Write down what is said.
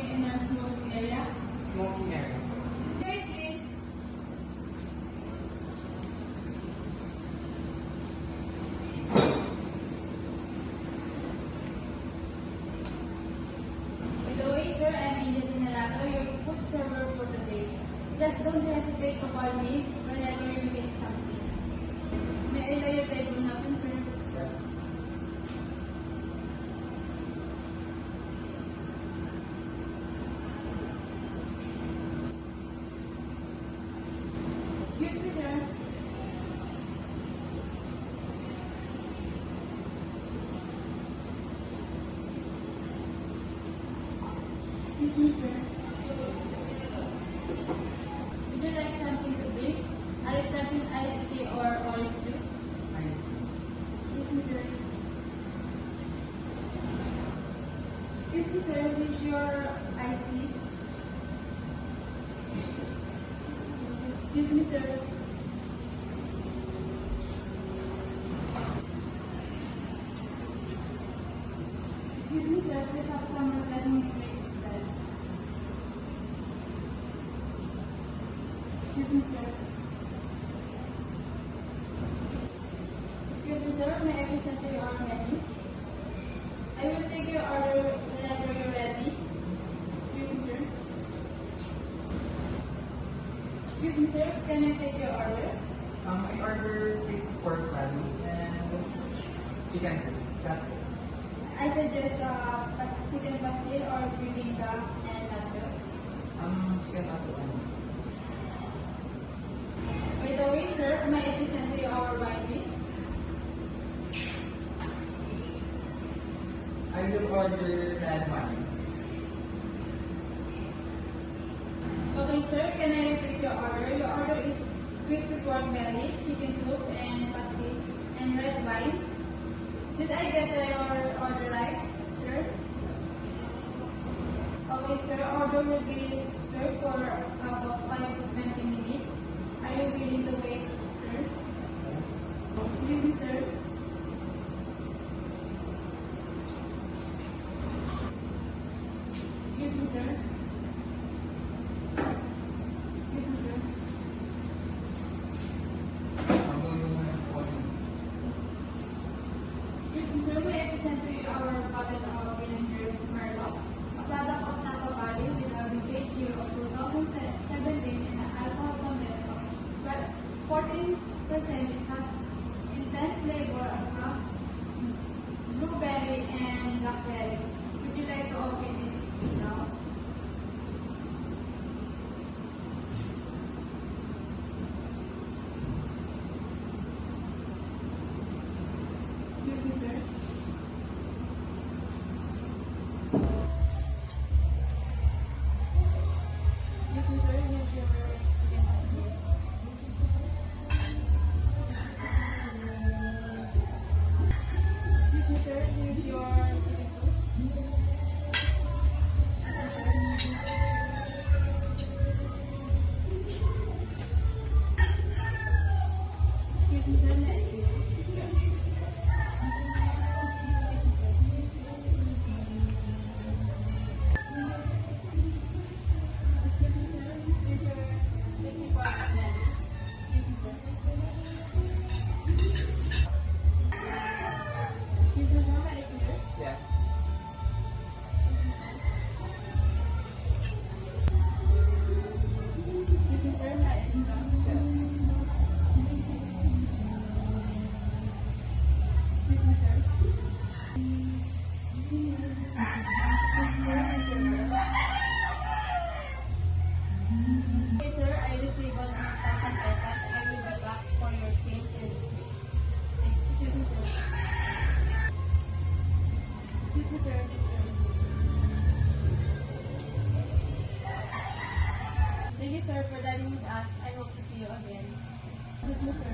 working in a smoking area? Smoking area. Straight, please. By the way, sir, I'm Angel Dinalato, your food server for today. Just don't hesitate to call me whenever you need something. May I know your table natin, sir? Yeah. Excuse me, sir. Excuse me, sir. Would you like something to drink? Are you preferring iced tea or orange juice? Excuse me, sir. Excuse me, sir. Which your iced tea? Excuse me, sir. Excuse me, sir. Please have some refreshing drink. Excuse me, sir. Excuse me, sir. May I present to you our menu? I will take your order whenever you're ready. Excuse me, sir. Excuse me, sir. Can I take your order? I order crispy pork belly and chicken soup. That's it. I suggest chicken pastel or bibingka and nachos. Chicken pastel only. By the way, sir, may I present to you our wine list? I will order red wine. Okay, sir. Can I repeat your order? Your order is crispy pork belly, chicken soup, and pastel, and red wine. Did I get your order right, sir? Okay, sir. Order will be served for about 5 to 20 minutes. Are you willing to wait, sir? Excuse me, sir. Excuse me, sir. Excuse me, sir. Excuse me, sir. May I present to you our bottle of vinegar Merlot, a product of Napa Valley with a vintage year of 2017 and an alcohol content of 14%. It has intense flavor of blueberry and blackberry. Would you like to open it now? Excuse me, sir. Excuse me, sir. Here's your chicken pastel. Excuse me, sir. Here's your chicken soup. Excuse me, sir. May I do? Excuse me, sir. Here's your crispy pork belly. Excuse me, sir. Excuse me, sir. May I do? Yeah. Excuse me, sir. May I do? Yeah. Excuse me, sir. Okay, sir, I received all the transaction items. I will be back for your change and receipt. Excuse me, sir. Excuse me, sir. Thank you, sir, for dining with us. I hope to see you again. Excuse me, sir.